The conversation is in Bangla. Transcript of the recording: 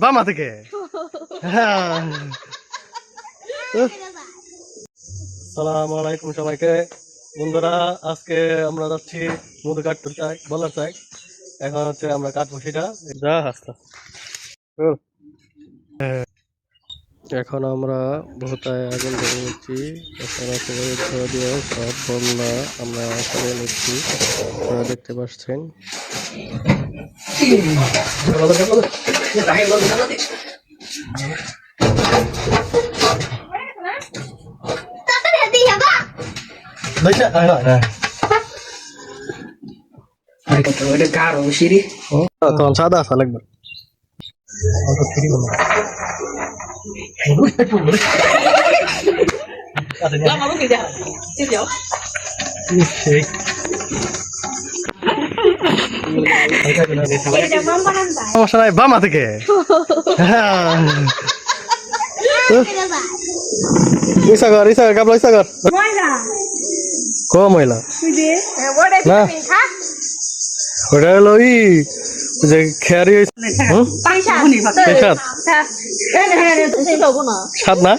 বামা থেকে সালাম আলাইকুম সবাইকে বন্ধুরা। আজকে আমরা যাচ্ছি মধু কাটতে চাই বলার চাই। এখন হচ্ছে আমরা কাটবো সেটা যা হাসতা। এখন আমরা ভোতায় আগুন ধরে নিচ্ছি। এখন আসলে ধোয়া দিয়ে সব বন্যা আমরা সরিয়ে নিচ্ছি, আপনারা দেখতে পাচ্ছেন। তখন সাদা আসা লাগবে। সমস্যা নাই, বামা থেকে ইসাগর ইসাগর কাপলা ইসাগর ক ময়লা না ওটা হলো ই যে খেয়ারি সাত না